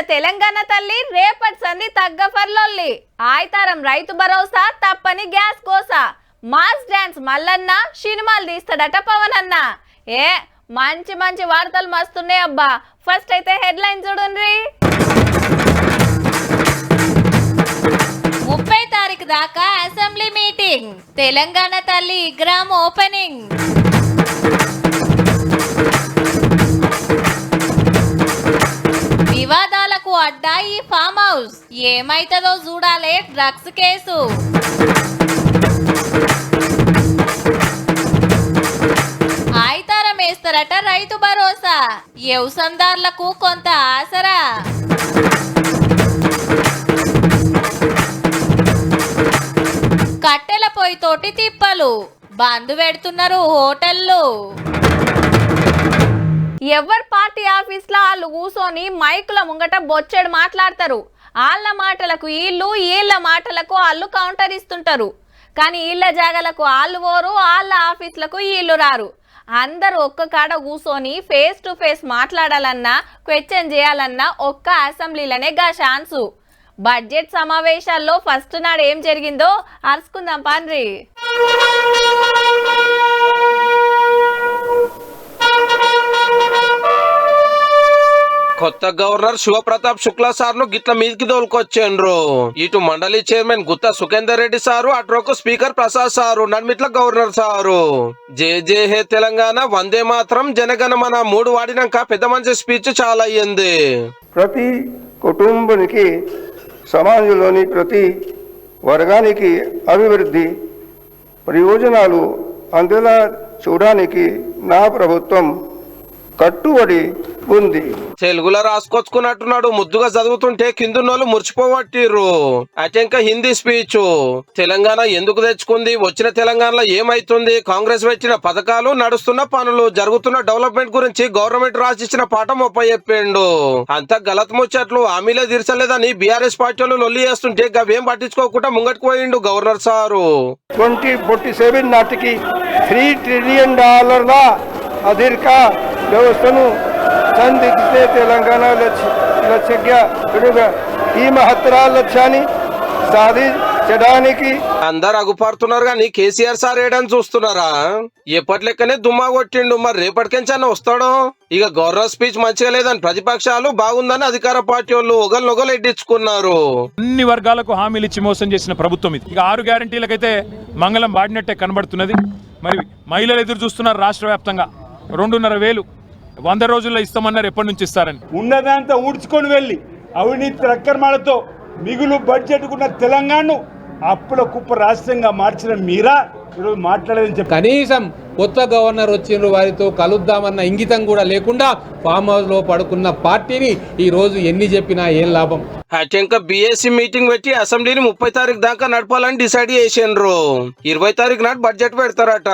తెలంగాణ తల్లి రేపటి సంధి తగ్గఫర్లొల్లి ఆయితారం రైతు భరోసా తప్పని గ్యాస్ కోస మాస్ డాన్స్ మల్లన్న సినిమాలు తీస్తాడట పవన్ అన్న. ఏ మంచి మంచి వార్తలు మస్తున్నాయి అబ్బా. ఫస్ట్ అయితే హెడ్లైన్ చూడండి. 30 తారీఖు దాకా అసెంబ్లీ మీటింగ్, తెలంగాణ తల్లి విగ్రహం ఓపెనింగ్. వివాదాలకు అడ్డా ఈ ఫామ్ హౌస్, ఏమైతుందో చూడాలే డ్రగ్స్ కేసు. ఆయితారం వేస్తారట రైతు భరోసా, వ్యవసాయదారులకు కొంత ఆసరా. కట్టెల పొయ్యితోటి తిప్పలు, బంద్ పెడుతున్నారు హోటళ్ళు. ఎవరి పార్టీ ఆఫీస్లో వాళ్ళు కూర్చొని మైకుల ముంగట బొచ్చెడు మాట్లాడతారు. వాళ్ళ మాటలకు వీళ్ళు, వీళ్ళ మాటలకు వాళ్ళు కౌంటర్ ఇస్తుంటారు. కానీ వీళ్ళ జాగాలకు వాళ్ళు పోరు, వాళ్ళ ఆఫీసులకు వీళ్ళు రారు. అందరూ ఒక్క కాడ కూర్చొని ఫేస్ టు ఫేస్ మాట్లాడాలన్నా, క్వశ్చన్ చేయాలన్నా ఒక్క అసెంబ్లీలోనే గా ఛాన్సు. బడ్జెట్ సమావేశాల్లో ఫస్ట్ నాడు ఏం జరిగిందో అరుచుకుందాం పాండ్రి. కొత్త గవర్నర్ శివప్రతాప్ శుక్లా సార్ను గిట్ల మీదికి దోలుకొచ్చిండ్రు. ఇటు మండలి చైర్మన్ గుత్తా సుఖేందర్ రెడ్డి సారు, అటువైపు స్పీకర్ ప్రసాద్ సారు, నడిమిట్ల గవర్నర్ సారు. జే జే హే తెలంగాణ, వందే మాత్రం, జనగణమన 3 వాడినాక పెద్ద మంచి స్పీచ్ చాలా అయ్యింది. ప్రతి కుటుంబానికి, సమాజంలోని ప్రతి వర్గానికి అభివృద్ధి ప్రయోజనాలు అందేలా చూడడానికి నా ప్రభుత్వం కట్టుబడి ఉంది. తెలుగులో రాసుకొచ్చుకున్నట్టున్నాడు. ముద్దుగా చదువుతుంటే కిందున్నోళ్ళు మురిచిపోవట్టిర్రు. అటెంక హిందీ స్పీచ్. తెలంగాణ ఎందుకు తెచ్చుకుంది, వచ్చిన తెలంగాణలో ఏమైతుంది, కాంగ్రెస్ పెట్టిన పథకాలు, నడుస్తున్న పనులు, జరుగుతున్న డెవలప్మెంట్ గురించి గవర్నమెంట్ రాసిచ్చిన పాఠం చెప్పిండు. అంతా గలత్ ముచ్చట్లు, హామీలే తీర్చలేదని బీఆర్ఎస్ పార్టీ వాళ్ళు లొల్లి చేస్తుంటే గవేం పట్టించుకోకుండా ముంగటికి పోయిండు గవర్నర్ సారు. 2047 నాటికి $3 ట్రిలియన్ ఆర్థిక వ్యవస్థను సంధిస్తే తెలంగాణ లక్ష్యంగా ఈ మహత్తర లక్ష్యాన్ని సాధించడానికి అందరు అగుపడుతున్నారు కానీ కేసీఆర్ సార్ ఏడని చూస్తున్నారా? ఎప్పటి లెక్కనే దుమ్మా కొట్టిండు. మరి రేపటికెంచన్నా వస్తాడో? ఇక గవర్నర్ స్పీచ్ మంచిగా లేదని ప్రతిపక్షాలు, బాగుందని అధికార పార్టీ వాళ్ళు ఒకరినొకరు ఎడ్డించుకున్నారు. అన్ని వర్గాలకు హామీలు ఇచ్చి మోసం చేసిన ప్రభుత్వం ఇది. ఇక 6 గ్యారంటీలకైతే మంగళం వాడినట్టే కనబడుతున్నది. మరి మహిళలు ఎదురు చూస్తున్నారు. రాష్ట్ర వ్యాప్తంగా 2,500 100 రోజుల్లో ఇస్తామన్నారు. ఎప్పటి నుంచి ఇస్తారని ఉన్నదంతా ఊడ్చుకొని వెళ్ళి అవినీతి అక్రమాలతో మిగులు బడ్జెట్ ఉన్న తెలంగాణను అప్పుల కుప్ప రాష్ట్రంగా మార్చిన మీరా ఈరోజు మాట్లాడేదని చెప్పి కనీసం కొత్త గవర్నర్ వచ్చిన వారితో కలుద్దామన్న ఇంగితం కూడా లేకుండా ఫామ్ హౌస్ లో పడుకున్న పార్టీని ఈ రోజు ఎన్ని చెప్పినా ఏం లాభం? అటెంక బీఎస్సీ మీటింగ్ పెట్టి అసెంబ్లీని 30 తారీఖు దాకా నడపాలని డిసైడ్ చేసిండ్రు. 20 తారీఖు నాడు బడ్జెట్ పెడతారట.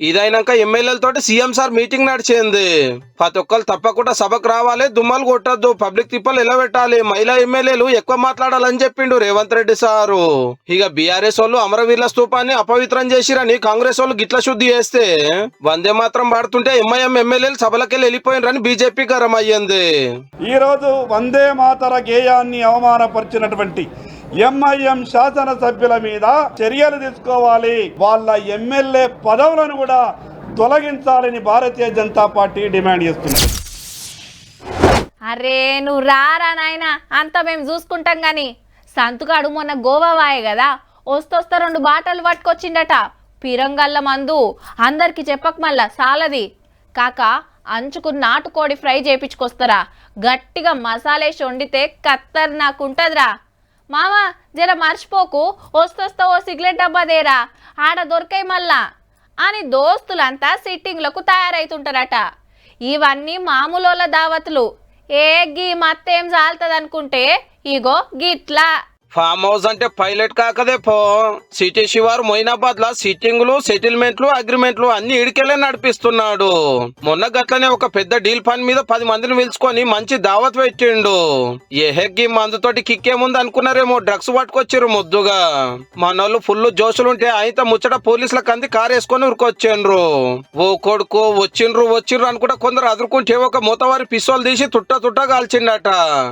ఇదైనాక ఎమ్మెల్యేలతోటి సీఎం సార్ మీటింగ్ నడిచింది. ప్రతి ఒక్కరు తప్పకుండా సభకు రావాలి, దుమ్మలు కొట్టద్దు, పబ్లిక్ తిప్పలు ఎలా పెట్టాలి, మహిళా ఎమ్మెల్యేలు ఎక్కువ మాట్లాడాలని చెప్పిండు రేవంత్ రెడ్డి సారు. ఇక బీఆర్ఎస్ వాళ్ళు అమరవీరుల స్తూపాన్ని అపవిత్రం చేసిరని కాంగ్రెస్ వాళ్ళు గిట్ల శుద్ధి చేస్తే వందే మాత్రం పాడుతుంటే ఎంఐఎం ఎమ్మెల్యేలు సభలకెళ్ళి వెళ్ళిపోయినరని బీజేపీ గరం అయ్యింది. ఈ రోజు వందే మాతర గేయాన్ని అవమానపరిచినటువంటి ఎంఐఎం శాసనసభ్యుల మీద చర్యలు తీసుకోవాలి, వాళ్ళ ఎమ్మెల్యే పదవులను కూడా తొలగించాలని భారతీయ జనతా పార్టీ డిమాండ్ చేస్తున్నారు. అరే నువ్వు రారా నాయన, అంతా మేము చూసుకుంటాం గాని. సంతుగాడు మొన్న గోవా వాయే కదా, వస్తొస్తా 2 బాటలు పట్టుకొచ్చిండట. పిరంగల్ల మందు అందరికి చెప్పక మళ్ళా సాలది కాక, అంచుకు నాటుకోడి ఫ్రై చేపించుకొస్తారా, గట్టిగా మసాలేసి వండితే కత్తర్ నాకుంటదిరా. మామ జర మర్చిపోకు, వస్తొస్తా ఓ సిగరెట్ డబ్బా దేరా, ఆడ దొరికాయి మళ్ళా అని దోస్తులంతా సిట్టింగ్లకు తయారైతుంటారట. ఇవన్నీ మామూలు దావతులు. ఏ గీ మత్తేం చాలుతుంది అనుకుంటే ఇగో గిట్లా. ఫామ్ హౌస్ అంటే పైలట్ కాకదే పో. సిటీ శివారు మొయినాబాద్ లా సిట్టింగ్లు, సెటిల్మెంట్లు, అగ్రిమెంట్లు అన్ని ఇడికెళ్ళే నడిపిస్తున్నాడు. మొన్న గట్లనే ఒక పెద్ద డీల్ పని మీద 10 మందిని పిలుచుకొని మంచి దావత్ పెట్టిండు. ఎహెగ్గి మందుతోటి కిక్కేముంది అనుకున్నారేమో, డ్రగ్స్ పట్టుకొచ్చిర్రు ముద్దుగా. మనోళ్ళు ఫుల్ జోషులుంటే అయితే ముచ్చట పోలీసులకు అంది కారు వేసుకొని ఉరికొచ్చిండ్రు. ఓ కొడుకు వచ్చిండ్రు అనుకుంటా కొందరు అదురుకుంటే ఒక మూతవారి పిస్తోల్ తీసి తుట్ట కాల్చిండట.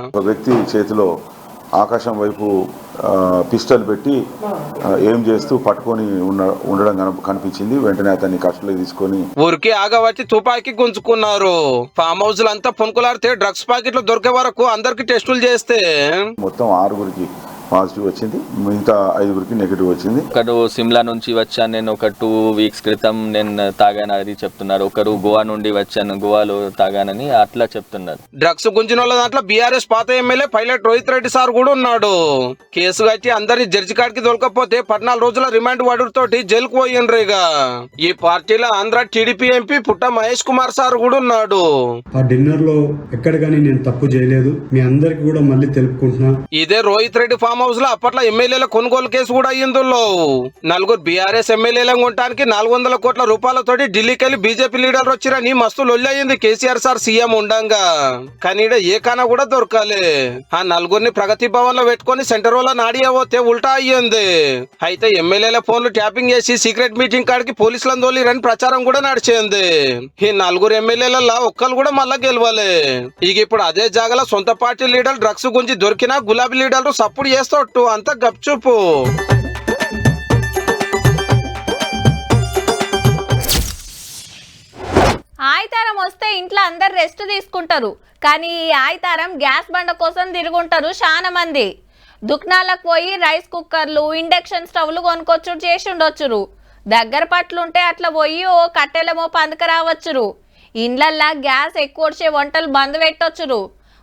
ఒక వ్యక్తి చేతిలో ఆకాశం వైపు పిస్టల్ పెట్టి ఏం చేస్తూ పట్టుకొని ఉండడం కనిపించింది. వెంటనే అతన్ని కస్టడీలో తీసుకొని ఊరికి ఆగబట్టి తుపాకీ గుంజుకున్నారు. ఫామ్ హౌస్ అంతా పునుకులాడితే డ్రగ్స్ ప్యాకెట్లు దొరికే వరకు అందరికి టెస్టులు చేస్తే మొత్తం 6గురికి పాజిటివ్ వచ్చింది, మిగతా 5గురికి నెగిటివ్ వచ్చింది. ఒకరు సిమ్లా నుంచి వచ్చాను నేను, ఒక 2 వీక్స్ క్రితం నేను తాగాను అది చెప్తున్నారు. ఒకరు గోవా నుండి వచ్చాను, గోవాలో తాగానని అట్లా చెప్తున్నారు. డ్రగ్స్ గుంజిన వాళ్ళ దాంట్లో బీఆర్ఎస్ పాత MLA pilot Rohit Reddy sir కూడా ఉన్నాడు. కేసు కట్టి అందరినీ జడ్జి కాడికి దొరకపోతే 14 రోజుల రిమాండ్ వాడుతోటి జైలుకు పోయిండ్రు. ఇక ఈ పార్టీలో ఆంధ్ర టీడీపీ ఎంపీ పుట్ట మహేష్ కుమార్ సార్ కూడా ఉన్నాడు. ఆ డిన్నర్ లో ఎక్కడ గానీ నేను తప్పు చేయలేదు, మీ అందరికి కూడా మళ్ళీ తెలుపుకుంటున్నా. ఇదే రోహిత్ రెడ్డి ఫామ్ హౌస్ లో అప్పట్లో ఎమ్మెల్యేల కొనుగోలు కేసు కూడా అయ్యిందులో 4 బీఆర్ఎస్ ఎమ్మెల్యేలను కొనడానికి 400 కోట్ల రూపాయలతోటి ఢిల్లీకి వెళ్లి బీజేపీ లీడర్ వచ్చిరని మస్తు లొల్లి అయ్యింది కేసీఆర్ సార్ సీఎం ఉండంగా. కానీ ఏ కానా కూడా దొరకాలే. ఆ 4గురిని ప్రగతి భవన్ లో పెట్టుకుని సెంటర్ వల్ల నాడియపోతే ఉల్టా అయ్యింది. అయితే ఎమ్మెల్యేల ఫోన్లు ట్యాపింగ్ చేసి సీక్రెట్ మీటింగ్ కాడికి పోలీసులను తోలిరని ప్రచారం కూడా నడిచింది. ఈ 4 ఎమ్మెల్యేలలో ఒక్కరు కూడా మళ్ళా గెలవాలి. ఇక ఇప్పుడు అదే జాగలో సొంత పార్టీ లీడర్ డ్రగ్స్ గురించి దొరికినా గులాబీ లీడర్లు సప్పుడు చేస్తూ అంత గప్చుపు. ఆయితారం వస్తే ఇంట్లో అందరు రెస్ట్ తీసుకుంటారు, కానీ ఈ ఆయితారం గ్యాస్ బండ కోసం తిరుగుంటారు చాలా మంది. దుకాణాలకు పోయి రైస్ కుక్కర్లు, ఇండక్షన్ స్టవ్లు కొనుక్కొచ్చు చేసి ఉండొచ్చురు. దగ్గర పట్లుంటే అట్లా పోయి ఓ కట్టెలమో పందుకు రావచ్చురు. ఇండ్లల్లా గ్యాస్ ఎక్కువ వచ్చే వంటలు బంద్ పెట్టొచ్చురు.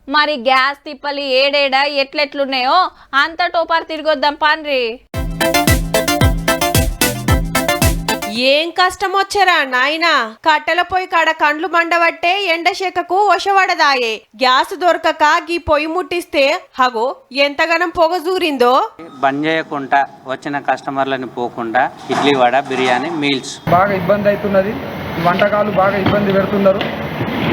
మరి గ్యాస్ తిప్పలు ఏడేడా ఎట్లెట్లున్నాయో అంత టోపారు తిరిగొద్దాం పాన్రి. ఏం కష్టం వచ్చారా నాయనా, కట్టెల పొయ్యి కాడ కండ్లు మండబట్టే ఎండశేఖకు వశపడదాయే. గ్యాస్ దొరకక గీ పొయ్యి ముట్టిస్తే హగో ఎంతగానం పొగ జూరిందో. బంద్ చేయకుండా వచ్చిన కస్టమర్లని పోకుండా ఇడ్లీ వడ, బిర్యానీ, మీల్స్ బాగా ఇబ్బంది అవుతున్నది. వంటకాలు బాగా ఇబ్బంది పెడుతున్నారు.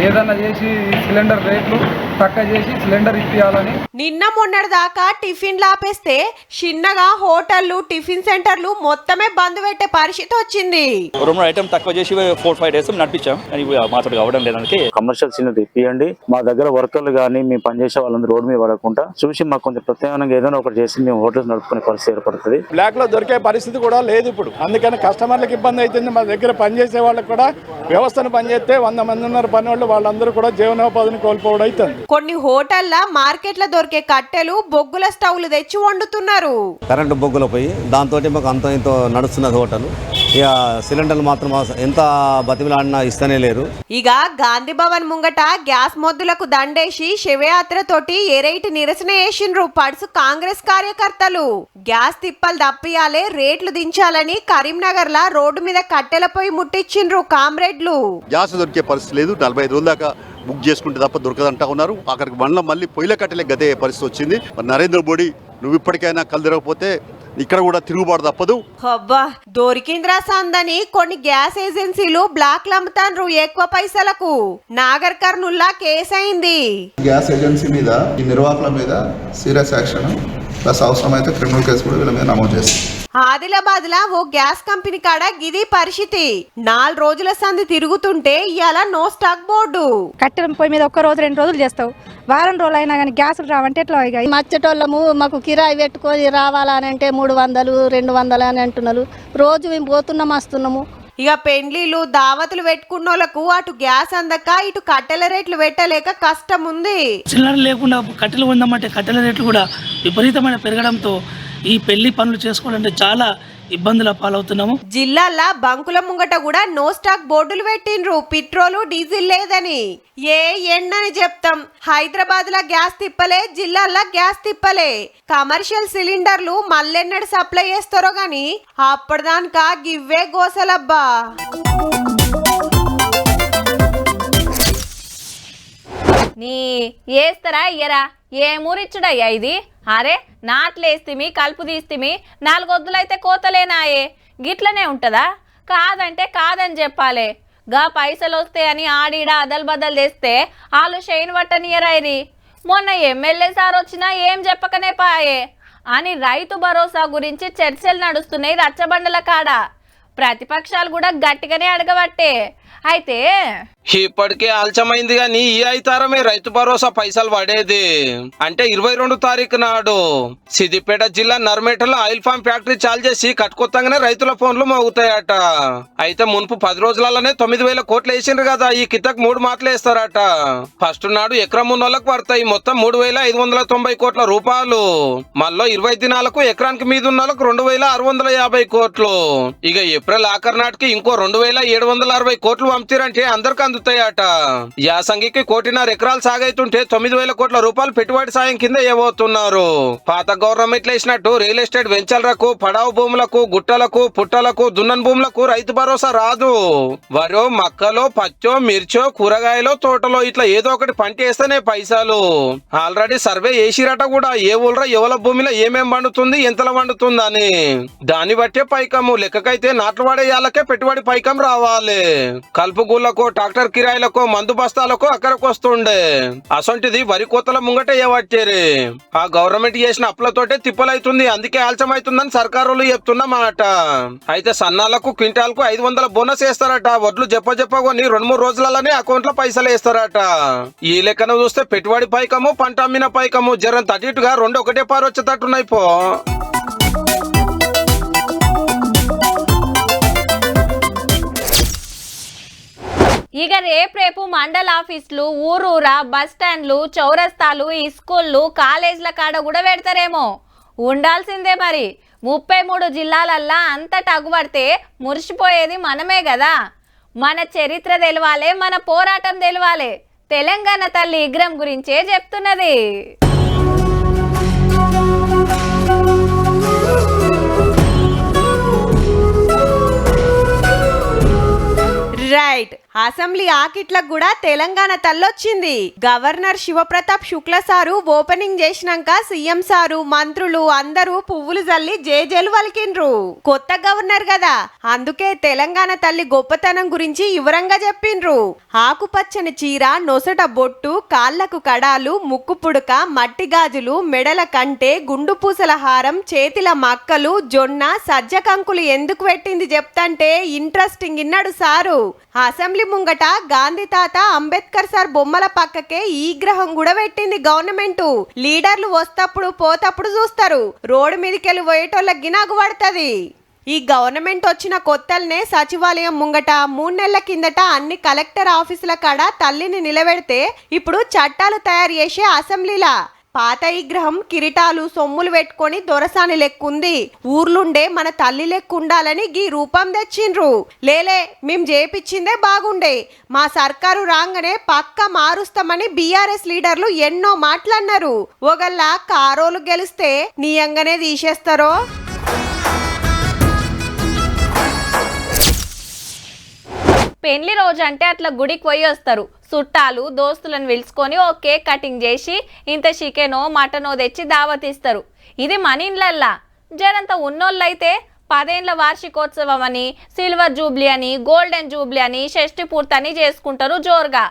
ఏదన్నా చేసి సిలిండర్ రేట్లు తక్కువ చేసి సిలిండర్ ఇప్పియాలని. నిన్న మొన్నటి దాకా టిఫిన్లు ఆపేస్తే చిన్నగా హోటళ్లు, టిఫిన్ సెంటర్లు మొత్తమే బంద్ పెట్టే పరిస్థితి వచ్చింది. 2 ఐటమ్ తక్కువ చేసి 4-5 డేస్ నడిపించాం. మాతో అవడం లేదానికి కమర్షియల్ సిలిండర్ ఇప్పియండి. మా దగ్గర వర్కర్లు కానీ మేము పనిచేసే వాళ్ళందరూ రోడ్డు మీద పడకుండా చూసి మాకు కొంచెం ప్రత్యేకంగా ఏదైనా ఒకటి చేసి మేము హోటల్స్ నడుపుకునే పరిస్థితి ఏర్పడుతుంది. బ్లాక్ లో దొరికే పరిస్థితి కూడా లేదు ఇప్పుడు. అందుకని కస్టమర్లకు ఇబ్బంది అవుతుంది. మా దగ్గర పనిచేసే వాళ్ళకి కూడా వ్యవస్థను పనిచేస్తే 100 మంది ఉన్నారు పని వాళ్ళు, వాళ్ళందరూ కూడా జీవనోపాధిని కోల్పోవడం అవుతుంది. కొన్ని హోటళ్ల మార్కెట్లో దొరికే కట్టెలు, బొగ్గుల స్టవ్లు తెచ్చి వండుతున్నారు. కరెంటు బొగ్గులో పోయి దాంతో మాకు అంత ఇంత నడుస్తున్నది హోటల్. ఇక సిలిండర్లు మాత్రం ఎంత బతిమిలాడినా ఇస్తనే లేరు. ఇక గాంధీ భవన్ ముంగట గ్యాస్ మొద్దులకు దండేసి శివయాత్ర తోటి ఎరైటి నిరసన చేసిండ్రు పడుసు కాంగ్రెస్ కార్యకర్తలు. గ్యాస్ తిప్పలు తప్పియాలే, రేట్లు దించాలని కరీంనగర్ లా రోడ్డు మీద కట్టెల పోయి ముట్టించిండ్రు కామ్రేడ్లు. గ్యాస్ దొరికే పరిస్థితి లేదు. 45 రోజుల దాకా బుక్ చేసుకుంటే తప్ప దొరకదంటా ఉన్నారు. అక్కడికి మళ్ళీ పొయ్యిల కట్టెలే గదే పరిస్థితి వచ్చింది. మరి నరేంద్ర మోడీ నువ్వు ఇప్పటికైనా కలదిరగకపోతే ఇక్కడ కూడా తిరుగుబాటు తప్పదు. అబ్బా దొరికింద్రా సందని కొన్ని గ్యాస్ ఏజెన్సీలు బ్లాక్లు అమ్ముతాన్రు ఎక్కువ పైసలకు. నాగర్ కర్నూల్లా కేసు అయింది. గ్యాస్ ఏజెన్సీ మీద, ఈ నిర్వాహకుల మీద సీరియస్ యాక్షన్ ప్లస్ అవసరమైతే క్రిమినల్ కేసు కూడా వీళ్ళ మీద నమోదు చేస్తారు. ఆదిలాబాద్ లా ఓ గ్యాస్ కంపెనీ కాడ గిది పరిస్థితి. 4 రోజుల సంది తిరుగుతుంటే ఇవాళ నో స్టాక్ బోర్డు. కట్టెల పొయ్యి మీద 1 రోజు 2 రోజులు చేస్తావు, వారం రోజులు అయినా కానీ గ్యాసులు రావంటే ఎట్లా? మచ్చటోళ్ళము మాకు కిరాయి పెట్టుకొని రావాలని అంటే 300, 200 అని అంటున్నారు. రోజు మేము పోతున్నాం వస్తున్నాము. ఇక పెండ్లీలు, దావతులు పెట్టుకున్నోళ్లకు అటు గ్యాస్ అందక ఇటు కట్టెల రేట్లు పెట్టలేక కష్టం ఉంది. సిలిండర్ లేకుండా కట్టెలు ఉందామంటే కట్టెల రేట్లు కూడా విపరీతమైన పెరగడంతో ఈ పెళ్లి పనులు చేసుకోవాలంటే చాలా ఇబ్బందుల పాలవుతున్నాము. జిల్లాల్లో బంకుల ముంగట కూడా నో స్టాక్ బోర్డులు పెట్టిండ్రు. పెట్రోలు, డీజిల్ లేదని. ఏ ఎండని చెప్తాం. హైదరాబాద్ లా గ్యాస్ తిప్పలే, జిల్లాల్లో గ్యాస్ తిప్పలే. కమర్షియల్ సిలిండర్లు మళ్ళెన్నడు సప్లై చేస్తారో గాని అప్పటిదానికా గివ్వే గోసలబ్బా. నీ ఏస్తారా ఇయ్యరా? ఏమూరిచ్చుడయ్యా ఇది? అరే నాట్లేస్తిమి కలుపు తీస్తిమి 4 వద్దులైతే కోతలేనాయే, గిట్లనే ఉంటుందా? కాదంటే కాదని చెప్పాలి. గా పైసలు వస్తాయని ఆడిడ అదల్ బదల్ చేస్తే వాళ్ళు షైన్ పట్టనియరైరి. మొన్న ఎమ్మెల్యే సార్ వచ్చినా ఏం చెప్పకనే పాయే అని రైతు భరోసా గురించి చర్చలు నడుస్తున్నాయి రచ్చబండల కాడ. ప్రతిపక్షాలు కూడా గట్టిగానే అడగబట్టే. అయితే ఇప్పటికే ఆలస్యమైంది కానీ ఈ అయితారమే రైతు భరోసా పైసలు పడేది. అంటే 22 తారీఖు నాడు సిద్దిపేట జిల్లా నర్మేటలో ఆయిల్ ఫామ్ ఫ్యాక్టరీ చాలు చేసి కట్టుకొత్తగానే రైతుల ఫోన్లు మోగుతాయట. అయితే మునుపు 10 రోజులలోనే 9,000 కోట్లు వేసిండ్రు కదా, ఈ కితకు 3 మాటలు వేస్తారట. ఫస్ట్ నాడు ఎకరం ఉన్నోళ్ళకు పడతాయి మొత్తం 3,590 కోట్ల రూపాయలు. మళ్ళీ 20 దినాలకు ఎకరానికి మీద ఉన్న వాళ్ళకు 2,650 కోట్లు. ఇక ఏప్రిల్ ఆఖరి నాటికి ఇంకో 2,760 కోట్లు పంపిరంటే అందరికి అందుతాయట. యాసంగికి 1.5 ఎకరాలు సాగైతుంటే 9,000 కోట్ల రూపాయలు పెట్టుబడి సాయం కింద ఇవ్వబోతున్నారు. పాత గవర్నమెంట్ వేసినట్టు రియల్ ఎస్టేట్ వెంచర్లకు, పడావు భూములకు, గుట్టలకు, పుట్టలకు, దున్నన్ భూములకు రైతు భరోసా రాదు. వరో, మక్కలో, పచ్చో, మిర్చో, కూరగాయలో, తోటలో ఇట్లా ఏదో ఒకటి పంట వేస్తేనే పైసలు. ఆల్రెడీ సర్వే చేసిరట కూడా, ఏ ఊళ్ళో ఎవల భూమిలో ఏమేం పండుతుంది, ఎంతలా పండుతుందని. దాన్ని బట్టే పైకము. లెక్కకైతే నాట్లు వాడే వాళ్ళకే పెట్టుబడి పైకం రావాలి. కలుపు గుళ్ళకు, ట్రాక్టర్ కిరాయిలకు, మందు బస్తాలకు అక్కడికి వస్తుండే. అసొంటిది వరి కోతల ముంగట ఏవట్టేరి. ఆ గవర్నమెంట్ చేసిన అప్పులతోటే తిప్పలైతుంది, అందుకే ఆలస్యమైతుందని సర్కారులు చెప్తున్నమాట. అయితే సన్నాలకు క్వింటాల్కు 500 బోనస్ వేస్తారట. వడ్లు చెప్పకొని 2-3 రోజులలోనే అకౌంట్ లో పైసలు వేస్తారట. ఈ లెక్కన చూస్తే పెట్టుబడి పైకము, పంట అమ్మిన పైకము జరం తటిటుగా 2 ఒకటే పారు వచ్చేటట్టున్నాయి పో. ఇక రేపు మండల ఆఫీసులు, ఊరూరా, బస్ స్టాండ్లు, చౌరస్తాలు, ఈ స్కూళ్ళు, కాలేజీల కాడ కూడా పెడతారేమో. ఉండాల్సిందే మరి. 33 జిల్లాలల్లా అంతటా అగుపడితే మురిసిపోయేది మనమే కదా. మన చరిత్ర తెలవాలే, మన పోరాటం తెలవాలే. తెలంగాణ తల్లి విగ్రహం గురించే చెప్తున్నది. రైట్, అసెంబ్లీ ఆకిట్లకు కూడా తెలంగాణ తల్లొచ్చింది. గవర్నర్ శివప్రతాప్ శుక్ల సారు ఓపెనింగ్ చేసినాక సీఎం సారు, మంత్రులు అందరూ పువ్వులు జల్లి జేజేలు వలికిండ్రు. కొత్త గవర్నర్ కదా, అందుకే తెలంగాణ తల్లి గొప్పతనం గురించి వివరంగా చెప్పిండ్రు. ఆకుపచ్చని చీర, నొసట బొట్టు, కాళ్లకు కడాలు, ముక్కు పుడక, మట్టి గాజులు, మెడల కంటే, గుండు పూసల హారం, చేతిల మక్కలు, జొన్న, సజ్జ కంకులు ఎందుకు పెట్టింది చెప్తంటే ఇంట్రెస్టింగ్ ఇన్నాడు సారు. అసెంబ్లీ ముంగట గాంధీ తాత, అంబేద్కర్ సార్ బొమ్మల పక్కకే ఈ గ్రహం కూడా పెట్టింది గవర్నమెంట్. లీడర్లు వస్తప్పుడు పోతప్పుడు చూస్తారు, రోడ్డు మీదకెళ్ళి పోయేటోళ్ళకి గినాగు పడుతుంది. ఈ గవర్నమెంట్ వచ్చిన కొత్తల్నే సచివాలయం ముంగట 3 నెలల కిందట అన్ని కలెక్టర్ ఆఫీసుల కాడ తల్లిని నిలబెడితే ఇప్పుడు చట్టాలు తయారు చేసే అసెంబ్లీలా పాత విగ్రహం కిరీటాలు సొమ్ములు పెట్టుకొని దొరసాని లెక్కుంది. ఊర్లుండే మన తల్లి లెక్కుండాలని గీ రూపం తెచ్చిండ్రు. లేలే, మేం చేపించిందే బాగుండే, మా సర్కారు రాగానే పక్క మారుస్తామని బీఆర్ఎస్ లీడర్లు ఎన్నో మాటలన్నారు. ఒకళ్ళ కారోలు గెలిస్తే నీయంగానే తీసేస్తారో. పెళ్లి రోజు అంటే అట్లా గుడికి పోయి వస్తారు. చుట్టాలు దోస్తులను పిలుచుకొని ఓ కేక్ కటింగ్ చేసి ఇంత చికెనో మటనో తెచ్చి దావతిస్తారు. ఇది మన ఇండ్లల్లా. జరంత ఉన్నోళ్ళైతే 10 ఏళ్ల వార్షికోత్సవం అని, సిల్వర్ జూబ్లీ అని, గోల్డెన్ జూబ్లీ అని, షష్ఠి పూర్తి అని చేసుకుంటారు జోరుగా.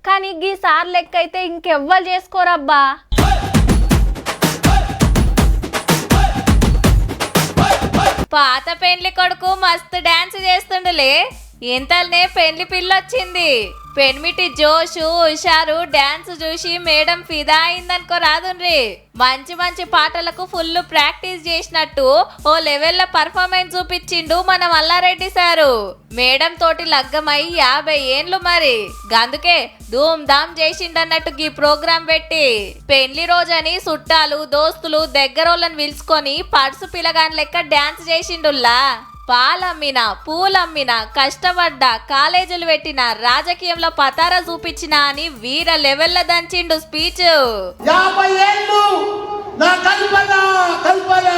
కానీ ఈ సార్ లెక్క అయితే ఇంకెవ్వరు చేసుకోరబ్బా. పాత పెండ్లి కొడుకు మస్తు డాన్స్ చేస్తుండలే, ఎంతనే పెండ్లి పిల్లొచ్చింది. పెన్మిటి జోషు హుషారు డాన్స్ చూసి మేడం ఫిదా అయిందనుకో రాదుండ్రి. మంచి మంచి పాటలకు ఫుల్ ప్రాక్టీస్ చేసినట్టు ఓ లెవెల్లో పర్ఫార్మెన్స్ చూపించిండు మన మల్లారెడ్డి సారు. మేడం తోటి లగ్గమై 50 ఏండ్లు మరి. గందుకే ధూమ్ ధామ్ చేసిండన్నట్టు ఈ ప్రోగ్రాం పెట్టి పెళ్లి రోజని చుట్టాలు దోస్తులు దగ్గరోళ్ళని పిలుచుకొని పర్సు పిలగాన్ లెక్క డాన్స్ చేసిండుల్లా. పాలమ్మిన, పూలమ్మిన, కష్టపడ్డా, కాలేజీలు పెట్టిన, రాజకీయంలో పతారా చూపించిన అని వీర లెవెల్ల దంచిండు స్పీచ్. 50 ఏళ్ళు నా కల్పన కల్పన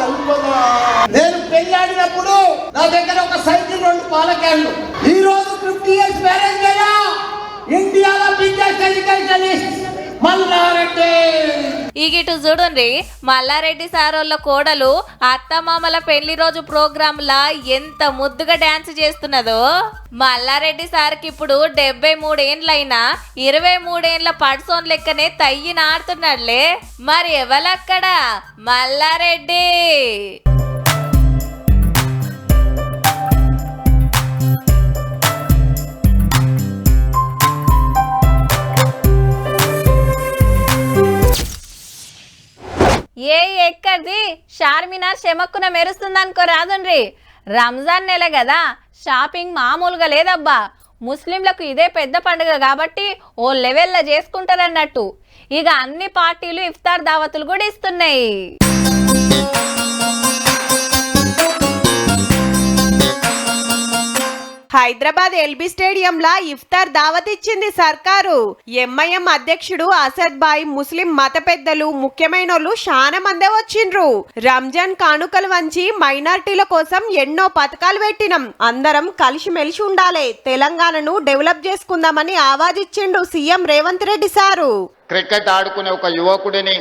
కల్పన. నేను పెళ్ళాడినప్పుడు నా దగ్గర ఒక సైకిల్ 2 పాల క్యాన్లు. ఈ రోజు 50 ఇయర్స్ మ్యారేజ్ అయ్యా. ఇండియాలో బిగ్గెస్ట్ ఎడ్యుకేషనిస్ట్ మల్లారెడ్డి. ఇగిటు చూడుండ్రి మల్లారెడ్డి సారోళ్ళ కోడలు అత్తమామల పెళ్లి రోజు ప్రోగ్రామ్ లా ఎంత ముద్దుగా డాన్స్ చేస్తున్నదో. మల్లారెడ్డి సార్కి ఇప్పుడు 73 ఏండ్లైనా 23 ఏండ్ల పడ్సోన్ లెక్కనే తయ్యి నాడుతున్నాడులే. మరి ఎవలక్కడ మల్లారెడ్డి. ఎక్కడిది షార్మినార్ చెమక్కున మెరుస్తుందనుకో రాదుండ్రి. రంజాన్ నెల కదా, షాపింగ్ మామూలుగా లేదబ్బా. ముస్లింలకు ఇదే పెద్ద పండుగ కాబట్టి ఓ లెవెల్లో చేసుకుంటారన్నట్టు. ఇక అన్ని పార్టీలు ఇఫ్తార్ దావతులు కూడా ఇస్తున్నాయి. హైదరాబాద్ ఎల్బీ స్టేడియంలా ఇఫ్తార్ దావత్ ఇచ్చింది సర్కారు. ఎంఐఎం అధ్యక్షుడు అసద్ బాయ్, ముస్లిం మత పెద్దలు, ముఖ్యమైనోళ్ళు చాలా మందే వచ్చిండ్రు. రంజాన్ కానుకలు వంచి మైనార్టీల కోసం ఎన్నో పథకాలు పెట్టినం. అందరం కలిసిమెలిసి ఉండాలి, తెలంగాణను డెవలప్ చేసుకుందామని ఆవాజిచ్చిండు సీఎం రేవంత్ రెడ్డి సారు. క్రికెట్ ఆడుకునే ఒక యువకుడిని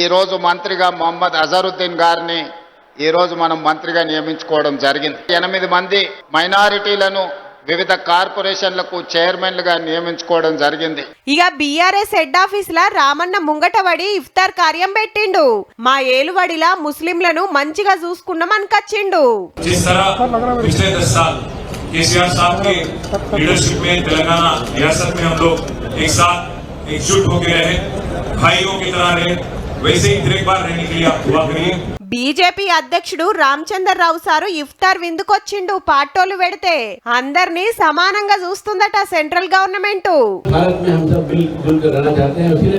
ఈ రోజు మంత్రిగా మొహమ్మద్ అజరుద్దీన్ గారిని ఈ రోజు మనం మంత్రిగా నియమించుకోవడం జరిగింది. 8 మంది మైనారిటీలను వివిధ కార్పొరేషన్లకు చైర్మన్లుగా నియమించుకోవడం జరిగింది. ఇక బీఆర్ఎస్ హెడ్ ఆఫీస్ లా రామన్న ముంగటబడి ఇఫ్తార్ కార్యం పెట్టిండు. మా ఏలువడిలా ముస్లింలను మంచిగా చూసుకున్నామని కచ్చిండు. బీజేపీ అధ్యక్షుడు రామచందర్ రావు సారు ఇఫ్తార్ విందుకొచ్చిండు. పాటోలు పెడితే అందరినీ సమానంగా చూస్తుందట సెంట్రల్ గవర్నమెంట్.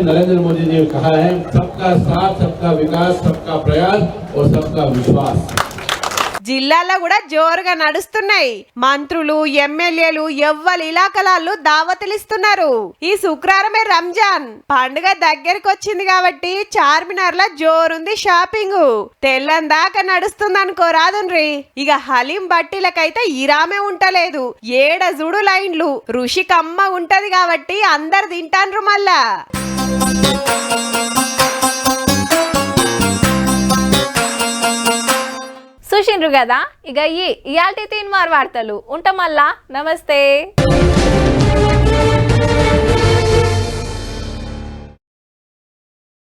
नरेंद्र मोदी जी ने कहा है सबका साथ, सबका विकास, सबका प्रयास और सबका विश्वास. జిల్లాలో కూడా జోరుగా నడుస్తున్నాయి. మంత్రులు, ఎమ్మెల్యేలు ఎవ్వరు ఇలాకలాళ్ళు దావతులిస్తున్నారు. ఈ శుక్రవారమే రంజాన్ పండుగ దగ్గరికి వచ్చింది కాబట్టి చార్మినార్ లో జోరుంది షాపింగ్. తెల్లం దాకా నడుస్తుంది అనుకో రాదుండ్రి. ఇక హలీం బట్టీలకైతే ఇరామే ఉంటలేదు. ఏడ జుడు లైన్లు. ఋషి కమ్మ ఉంటది కాబట్టి అందరు తింటాన్రు మళ్ళా. చూసిండ్రు కదా. ఇక ఇయాల్టి తీన్మార్ వార్తలు ఉంటాం మళ్ళా. నమస్తే.